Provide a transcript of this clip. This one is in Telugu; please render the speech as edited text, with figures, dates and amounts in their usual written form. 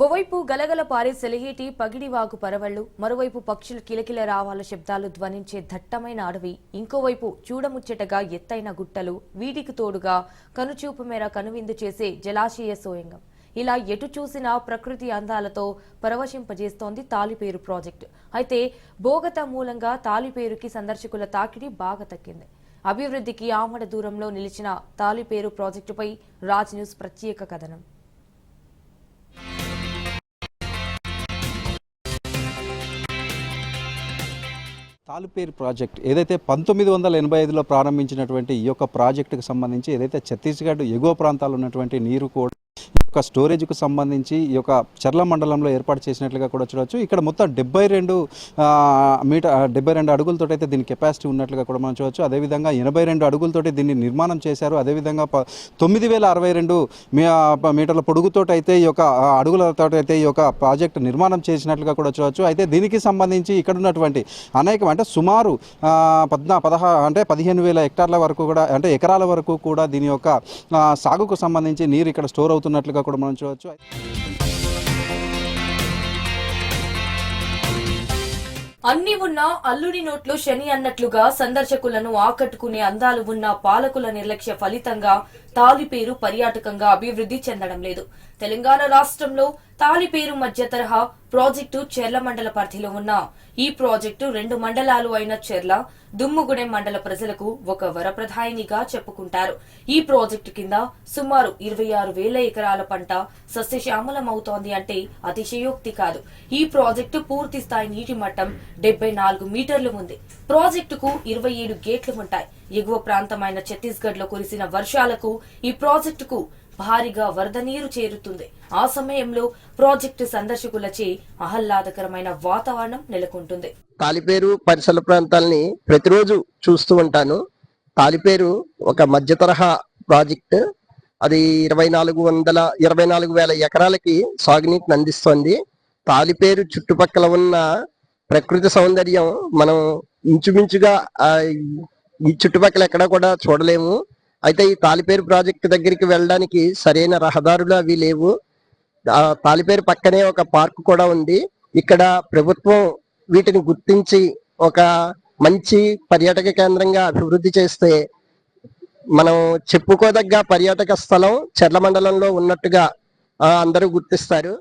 ఓవైపు గలగల పారే సెలయేటి పగిడివాగు పరవళ్లు, మరోవైపు పక్షులు కిలకిల రావాల శబ్దాలు ధ్వనించే దట్టమైన అడవి, ఇంకోవైపు చూడముచ్చటగా ఎత్తైన గుట్టలు, వీటికి తోడుగా కనుచూపు మేర కనువిందు చేసే జలాశయ సోయంగం. ఇలా ఎటు చూసినా ప్రకృతి అందాలతో పరవశింపజేస్తోంది తాలిపేరు ప్రాజెక్టు. అయితే భోగత మూలంగా తాలిపేరుకి సందర్శకుల తాకిడి బాగా తగ్గింది. అభివృద్ధికి ఆమడ దూరంలో నిలిచిన తాలిపేరు ప్రాజెక్టుపై రాజ్ న్యూస్ ప్రత్యేక కథనం. తాలిపేరు ప్రాజెక్ట్ ఏదైతే 1985లో ప్రారంభించినటువంటి ఈ యొక్క ప్రాజెక్టుకు సంబంధించి ఏదైతే ఛత్తీస్గఢ్ ఎగువ ప్రాంతాల్లో ఉన్నటువంటి నీరు కూడా ఈ యొక్క స్టోరేజ్కు సంబంధించి ఈ యొక్క చర్ల మండలంలో ఏర్పాటు చేసినట్లుగా కూడా చూడవచ్చు. ఇక్కడ మొత్తం 72 అడుగులతో అయితే దీని కెపాసిటీ ఉన్నట్లుగా కూడా మనం చూడవచ్చు. అదేవిధంగా 82 అడుగులతోటి దీన్ని నిర్మాణం చేశారు. అదేవిధంగా 9062 మీటర్ల పొడుగుతో అయితే ఈ యొక్క అడుగులతో అయితే ఈ యొక్క ప్రాజెక్ట్ నిర్మాణం చేసినట్లుగా కూడా చూడవచ్చు. అయితే దీనికి సంబంధించి ఇక్కడ ఉన్నటువంటి అనేక అంటే సుమారు 15,000 హెక్టార్ల వరకు కూడా అంటే ఎకరాల వరకు కూడా దీని యొక్క సాగుకు సంబంధించి నీరు ఇక్కడ స్టోర్ అవుతున్నట్లుగా కూడా మనం చూడవచ్చు. అన్ని ఉన్నా అల్లుడి నోట్లో శని అన్నట్లుగా సందర్శకులను ఆకట్టుకునే అందాలు ఉన్న పాలకుల నిర్లక్ష్య ఫలితంగా తాలిపేరు పర్యాటకంగా అభివృద్ధి చెందడం లేదు. తెలంగాణ రాష్ట్రంలో తాలిపేరు మధ్య తరహా ప్రాజెక్టు చెర్ల మండల పరిధిలో ఉన్న ఈ ప్రాజెక్టు 2 మండలాలు అయిన చెర్ల, దుమ్ముగూడెం మండల ప్రజలకు ఒక వరప్రదాయినిగా చెప్పుకుంటారు. ఈ ప్రాజెక్టు కింద సుమారు 26,000 ఎకరాల పంట సస్యశ్యామలమవుతోంది అంటే అతిశయోక్తి కాదు. ఈ ప్రాజెక్టు పూర్తి స్థాయి నీటి మట్టం 74 మీటర్లు ఉంది. ప్రాజెక్టుకు 27 గేట్లు ఉంటాయి. ఎగువ ప్రాంతమైన ఛత్తీస్గఢ్ లో కురిసిన వర్షాలకు ఈ ప్రాజెక్టుకు భారీగా వరద నీరు చేరుతుంది. ఆ సమయంలో ప్రాజెక్టు సందర్శకులచే ఆహ్లాదకరమైన వాతావరణం నెలకొంటుంది. తాలిపేరు పరిసర ప్రాంతాలని ప్రతిరోజు చూస్తూ ఉంటాను. తాలిపేరు ఒక మధ్య తరహా ప్రాజెక్ట్. అది 24,000 ఎకరాలకి సాగునీటిని అందిస్తోంది. తాలిపేరు చుట్టుపక్కల ఉన్న ప్రకృతి సౌందర్యం మనం ఇంచుమించుగా ఈ చుట్టుపక్కల ఎక్కడ కూడా చూడలేము. అయితే ఈ తాలిపేరు ప్రాజెక్టు దగ్గరికి వెళ్ళడానికి సరైన రహదారులు అవి లేవు. తాలిపేరు పక్కనే ఒక పార్క్ కూడా ఉంది. ఇక్కడ ప్రభుత్వం వీటిని గుర్తించి ఒక మంచి పర్యాటక కేంద్రంగా అభివృద్ధి చేస్తే మనం చెప్పుకోదగ్గ పర్యాటక స్థలం చెర్ల మండలంలో ఉన్నట్టుగా అందరూ గుర్తిస్తారు.